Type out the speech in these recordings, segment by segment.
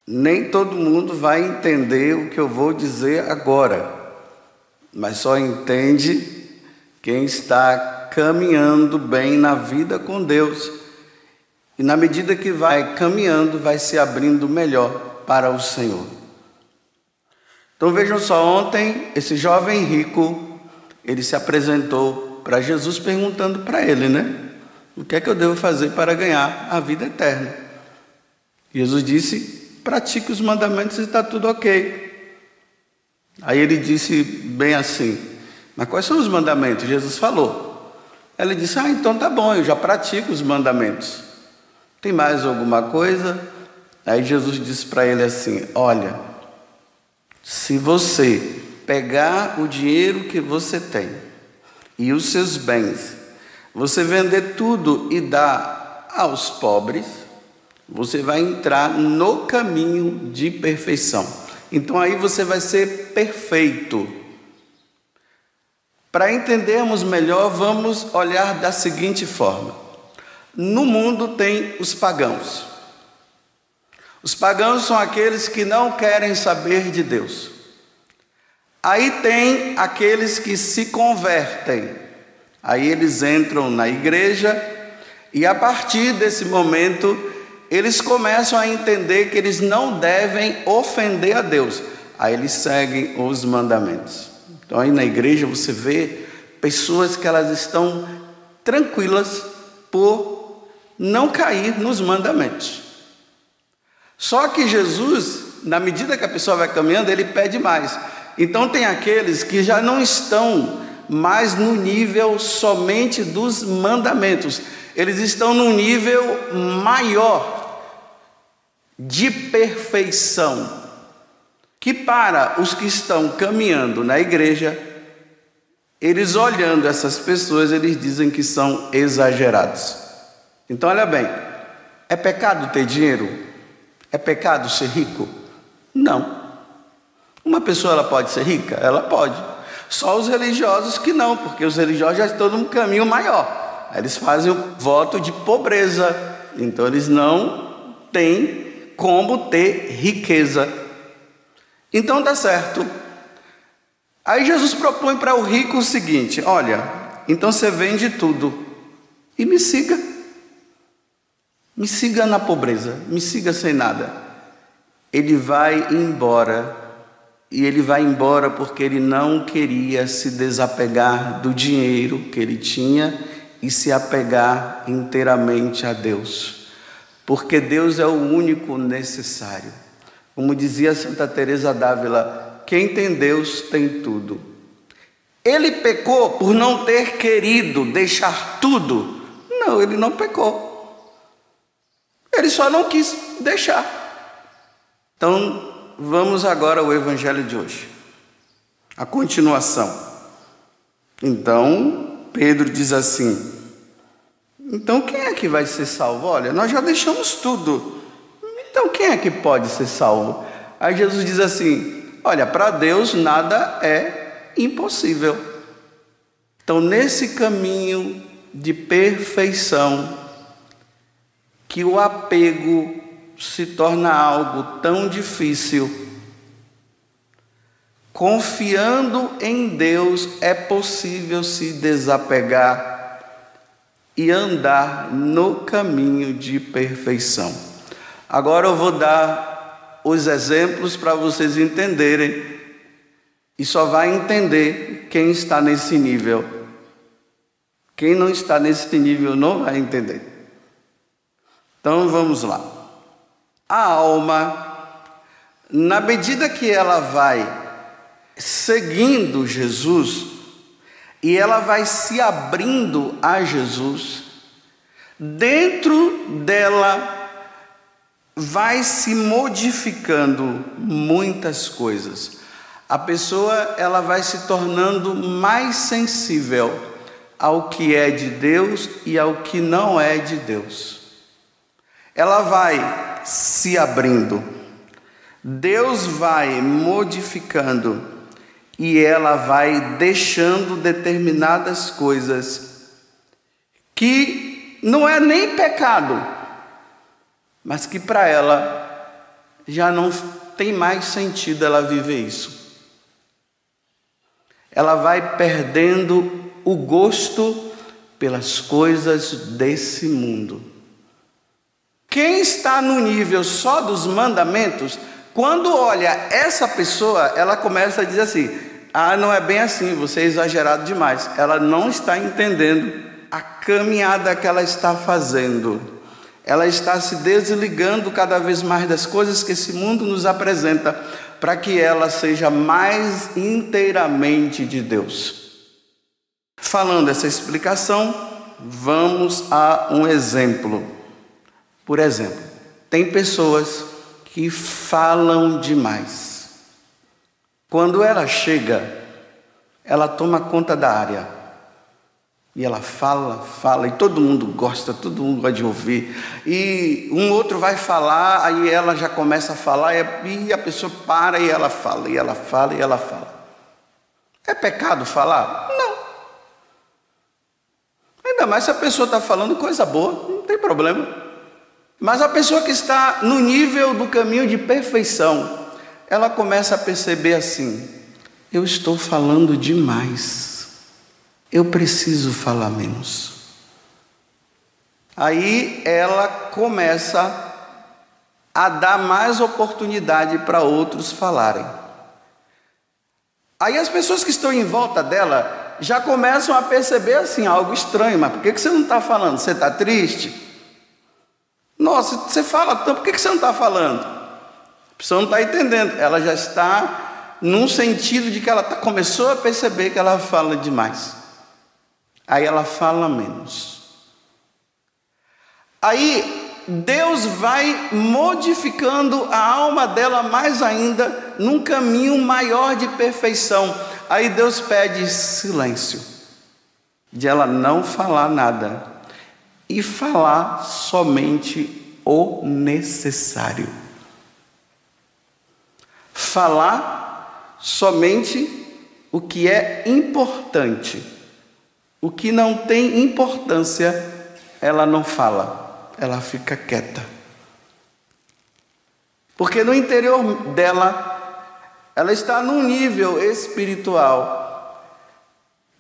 Nem todo mundo vai entender o que eu vou dizer agora, mas só entende quem está caminhando bem na vida com Deus. E na medida que vai caminhando, vai se abrindo melhor para o Senhor. Então vejam só, ontem esse jovem rico, ele se apresentou para Jesus perguntando para ele, né? O que é que eu devo fazer para ganhar a vida eterna? Jesus disse: pratique os mandamentos e está tudo ok. Aí ele disse bem assim: mas quais são os mandamentos? Jesus falou. Ele disse: então tá bom, eu já pratico os mandamentos. Tem mais alguma coisa? Aí Jesus disse para ele assim: olha, se você pegar o dinheiro que você tem e os seus bens, você vender tudo e dar aos pobres, você vai entrar no caminho de perfeição. Então aí você vai ser perfeito. Para entendermos melhor, vamos olhar da seguinte forma. No mundo tem os pagãos. Os pagãos são aqueles que não querem saber de Deus. Aí tem aqueles que se convertem. Aí eles entram na igreja e a partir desse momento eles começam a entender que eles não devem ofender a Deus. Aí eles seguem os mandamentos. Então aí na igreja você vê pessoas que elas estão tranquilas por não cair nos mandamentos. Só que Jesus, na medida que a pessoa vai caminhando, ele pede mais. Então tem aqueles que já não estão mais no nível somente dos mandamentos. Eles estão num nível maior de perfeição, que para os que estão caminhando na igreja, eles olhando essas pessoas, eles dizem que são exagerados. Então olha bem, é pecado ter dinheiro? É pecado ser rico? Não. Uma pessoa ela pode ser rica? Ela pode. Só os religiosos que não, porque os religiosos já estão num caminho maior. Eles fazem o voto de pobreza, então eles não têm como ter riqueza. Então dá certo. Aí Jesus propõe para o rico o seguinte: olha, então você vende tudo e me siga. Me siga na pobreza, me siga sem nada. Ele vai embora. E ele vai embora porque ele não queria se desapegar do dinheiro que ele tinha e se apegar inteiramente a Deus. Porque Deus é o único necessário. Como dizia Santa Teresa d'Ávila, quem tem Deus tem tudo. Ele pecou por não ter querido deixar tudo? Não, ele não pecou. Ele só não quis deixar. Então, vamos agora ao evangelho de hoje, a continuação. Então, Pedro diz assim: então quem é que vai ser salvo? Olha, nós já deixamos tudo, então quem é que pode ser salvo? Aí Jesus diz assim: olha, para Deus nada é impossível. Então, nesse caminho de perfeição, que o apego se torna algo tão difícil, confiando em Deus é possível se desapegar e andar no caminho de perfeição. Agora eu vou dar os exemplos para vocês entenderem, e só vai entender quem está nesse nível. Quem não está nesse nível não vai entender. Então vamos lá. A alma, na medida que ela vai seguindo Jesus e ela vai se abrindo a Jesus, dentro dela vai se modificando muitas coisas. A pessoa ela vai se tornando mais sensível ao que é de Deus e ao que não é de Deus. Ela vai se abrindo, Deus vai modificando e ela vai deixando determinadas coisas que não é nem pecado, mas que para ela já não tem mais sentido ela viver isso. Ela vai perdendo o gosto pelas coisas desse mundo. Quem está no nível só dos mandamentos, quando olha essa pessoa, ela começa a dizer assim: ah, não é bem assim, você é exagerado demais. Ela não está entendendo a caminhada que ela está fazendo. Ela está se desligando cada vez mais das coisas que esse mundo nos apresenta, para que ela seja mais inteiramente de Deus. Falando essa explicação, vamos a um exemplo. Por exemplo, tem pessoas que falam demais. Quando ela chega, ela toma conta da área. E ela fala, e todo mundo gosta de ouvir. E um outro vai falar, aí ela já começa a falar, e a pessoa para e ela fala, e ela fala, e ela fala. É pecado falar? Não. Ainda mais se a pessoa está falando coisa boa, não tem problema. Mas a pessoa que está no nível do caminho de perfeição, ela começa a perceber assim: eu estou falando demais. Eu preciso falar menos. Aí ela começa a dar mais oportunidade para outros falarem. Aí as pessoas que estão em volta dela já começam a perceber assim, algo estranho. Mas por que você não está falando? Você está triste? Nossa, você fala tanto, por que você não está falando? A pessoa não está entendendo. Ela já está num sentido de que ela começou a perceber que ela fala demais. Aí ela fala menos. Aí Deus vai modificando a alma dela mais ainda, num caminho maior de perfeição. Aí Deus pede silêncio, de ela não falar nada, e falar somente o necessário. Falar somente o que é importante. O que não tem importância, ela não fala, ela fica quieta. Porque no interior dela, ela está num nível espiritual,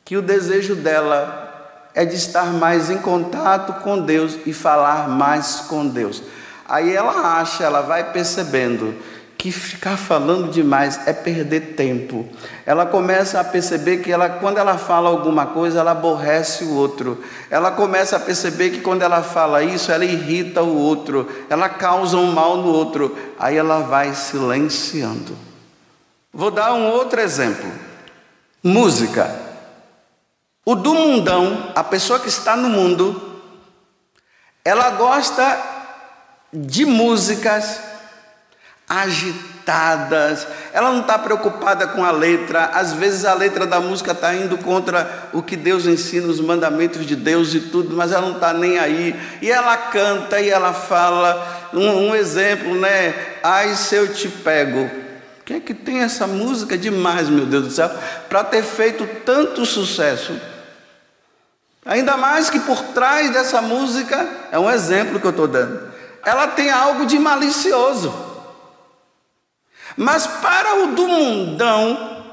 que o desejo dela é de estar mais em contato com Deus e falar mais com Deus. Aí ela vai percebendo que ficar falando demais é perder tempo. Ela começa a perceber que quando ela fala alguma coisa, ela aborrece o outro. Ela começa a perceber que quando ela fala isso, ela irrita o outro. Ela causa um mal no outro. Aí ela vai silenciando. Vou dar um outro exemplo. Música. O do mundão, a pessoa que está no mundo, ela gosta de músicas agitadas, ela não está preocupada com a letra. Às vezes a letra da música está indo contra o que Deus ensina, os mandamentos de Deus e tudo, mas ela não está nem aí, e ela canta e ela fala. Um exemplo, né? Ai, se eu te pego. O que é que tem essa música demais, meu Deus do céu, para ter feito tanto sucesso? Ainda mais que por trás dessa música, é um exemplo que eu estou dando, ela tem algo de malicioso. Mas para o do mundão,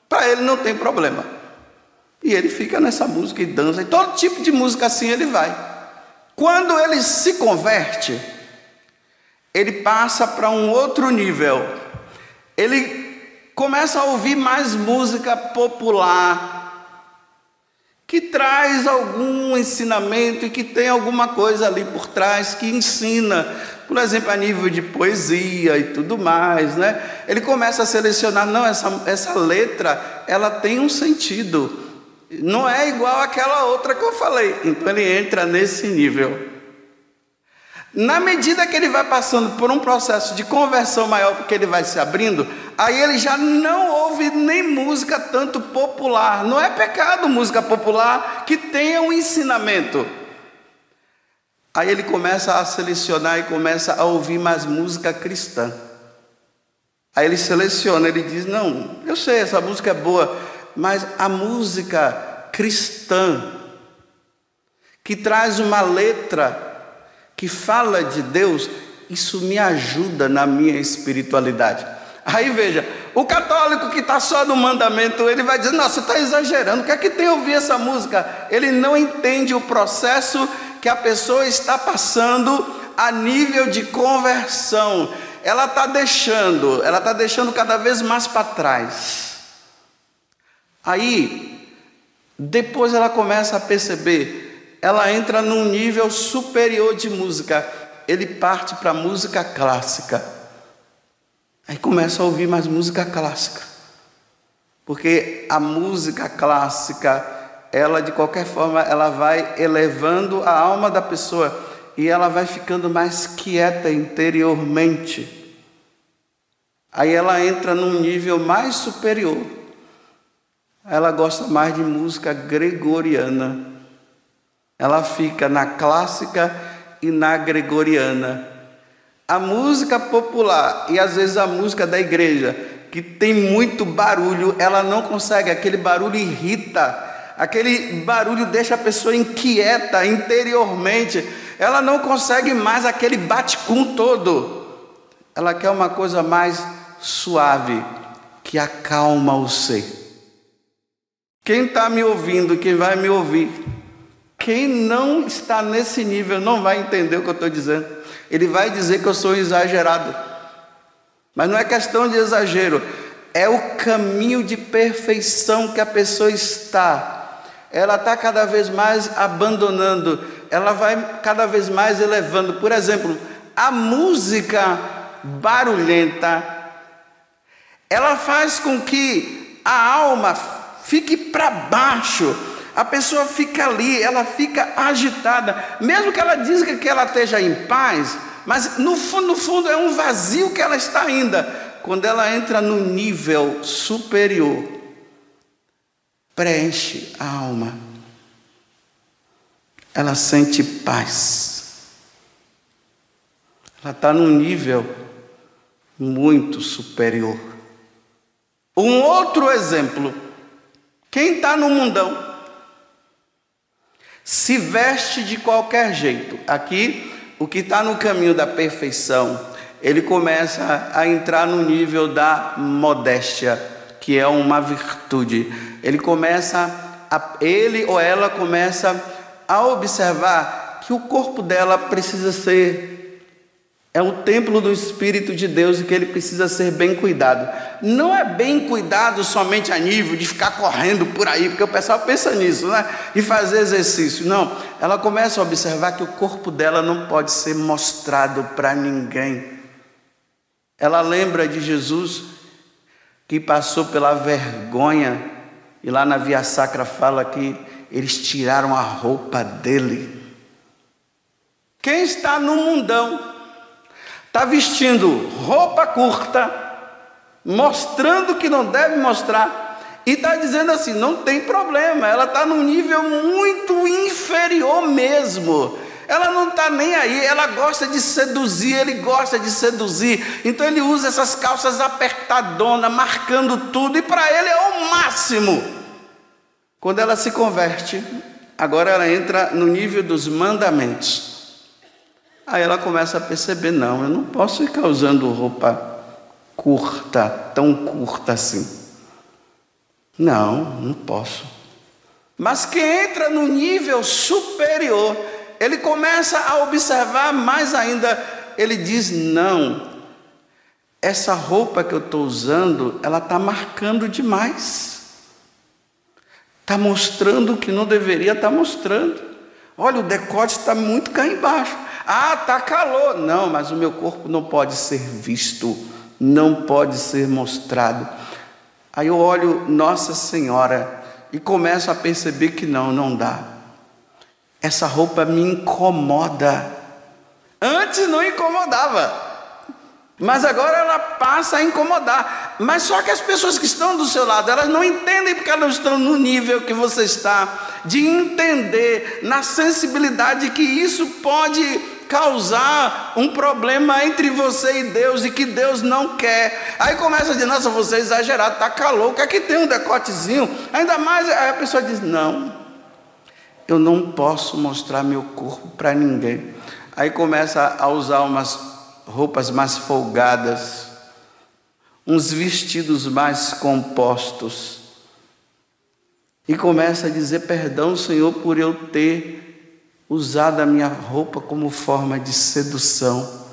para ele não tem problema. E ele fica nessa música e dança, e todo tipo de música assim ele vai. Quando ele se converte, ele passa para um outro nível. Ele começa a ouvir mais música popular, que traz algum ensinamento e que tem alguma coisa ali por trás que ensina, por exemplo, a nível de poesia e tudo mais, né? Ele começa a selecionar, não, essa letra, ela tem um sentido, não é igual àquela outra que eu falei. Então ele entra nesse nível. Na medida que ele vai passando por um processo de conversão maior, porque ele vai se abrindo, aí ele já não ouve nem música tanto popular. Não é pecado música popular que tenha um ensinamento. Aí ele começa a selecionar e começa a ouvir mais música cristã. Aí ele seleciona, ele diz, não, eu sei, essa música é boa, mas a música cristã, que traz uma letra que fala de Deus, isso me ajuda na minha espiritualidade. Aí veja, o católico que está só no mandamento, ele vai dizer, nossa, você está exagerando, o que é que tem a ouvir essa música? Ele não entende o processo que a pessoa está passando a nível de conversão. Ela está deixando cada vez mais para trás. Aí, depois ela começa a perceber, ela entra num nível superior de música, ele parte para a música clássica. Aí começa a ouvir mais música clássica, porque a música clássica, ela de qualquer forma, ela vai elevando a alma da pessoa e ela vai ficando mais quieta interiormente. Aí ela entra num nível mais superior, ela gosta mais de música gregoriana, ela fica na clássica e na gregoriana. A música popular e às vezes a música da igreja, que tem muito barulho, ela não consegue, aquele barulho irrita, aquele barulho deixa a pessoa inquieta interiormente, ela não consegue mais aquele bate-cum todo, ela quer uma coisa mais suave, que acalma o ser. Quem está me ouvindo, quem vai me ouvir, quem não está nesse nível não vai entender o que eu estou dizendo. Ele vai dizer que eu sou exagerado, mas não é questão de exagero, é o caminho de perfeição que a pessoa está. Ela está cada vez mais abandonando, ela vai cada vez mais elevando. Por exemplo, a música barulhenta, ela faz com que a alma fique para baixo. A pessoa fica ali, ela fica agitada, mesmo que ela diga que ela esteja em paz, mas no fundo é um vazio que ela está ainda. Quando ela entra no nível superior, preenche a alma, ela sente paz, ela está num nível muito superior. Um outro exemplo, quem está no mundão, se veste de qualquer jeito. Aqui, o que está no caminho da perfeição, ele começa a entrar no nível da modéstia, que é uma virtude. Ele ou ela começa a observar que o corpo dela precisa ser, é o templo do Espírito de Deus e que ele precisa ser bem cuidado. Não é bem cuidado somente a nível de ficar correndo por aí, porque o pessoal pensa nisso, né? E fazer exercício. Não, ela começa a observar que o corpo dela não pode ser mostrado para ninguém. Ela lembra de Jesus, que passou pela vergonha, e lá na Via Sacra fala que eles tiraram a roupa dele. Quem está no mundão, está vestindo roupa curta, mostrando que não deve mostrar, e está dizendo assim, não tem problema, ela está num nível muito inferior mesmo, ela não está nem aí, ela gosta de seduzir, ele gosta de seduzir, então ele usa essas calças apertadonas, marcando tudo, e para ele é o máximo. Quando ela se converte, agora ela entra no nível dos mandamentos. Aí ela começa a perceber, não, eu não posso ficar usando roupa curta, tão curta assim. Não posso. Mas quem entra no nível superior, ele começa a observar mais ainda, ele diz, não, essa roupa que eu estou usando, ela está marcando demais. Está mostrando o que não deveria estar mostrando. Olha, o decote está muito cá embaixo. Ah, está calor. Não, mas o meu corpo não pode ser visto, não pode ser mostrado. Aí eu olho Nossa Senhora e começo a perceber que não dá. Essa roupa me incomoda. Antes não incomodava, mas agora ela passa a incomodar. Mas só que as pessoas que estão do seu lado, elas não entendem, porque elas estão no nível que você está, de entender na sensibilidade que isso pode causar um problema entre você e Deus, e que Deus não quer. Aí começa a dizer, nossa, você é exagerado, está calor, o que é que tem um decotezinho? Ainda mais, aí a pessoa diz, não, eu não posso mostrar meu corpo para ninguém. Aí começa a usar umas roupas mais folgadas, uns vestidos mais compostos. E começa a dizer: perdão, Senhor, por eu ter usado a minha roupa como forma de sedução.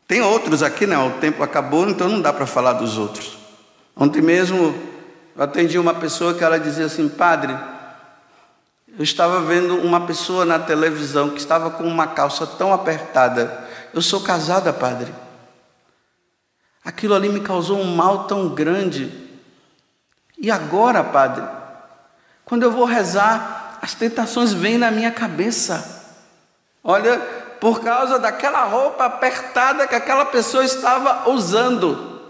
Tem outros aqui, não, o tempo acabou, então não dá para falar dos outros. Ontem mesmo eu atendi uma pessoa que ela dizia assim: padre, eu estava vendo uma pessoa na televisão que estava com uma calça tão apertada. Eu sou casada, padre. Aquilo ali me causou um mal tão grande. E agora, padre, quando eu vou rezar, as tentações vêm na minha cabeça. Olha, por causa daquela roupa apertada que aquela pessoa estava usando.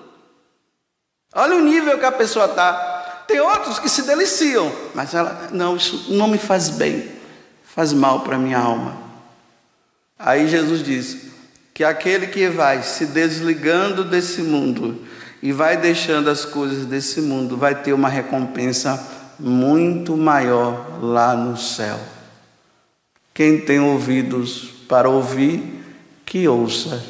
Olha o nível que a pessoa está. Tem outros que se deliciam, mas ela, não, isso não me faz bem, faz mal para a minha alma. Aí Jesus diz que aquele que vai se desligando desse mundo e vai deixando as coisas desse mundo, vai ter uma recompensa muito maior lá no céu. Quem tem ouvidos para ouvir, que ouça.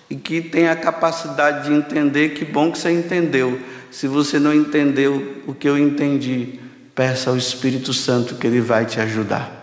E que tenha a capacidade de entender. Que bom que você entendeu. Se você não entendeu o que eu entendi, peça ao Espírito Santo que Ele vai te ajudar.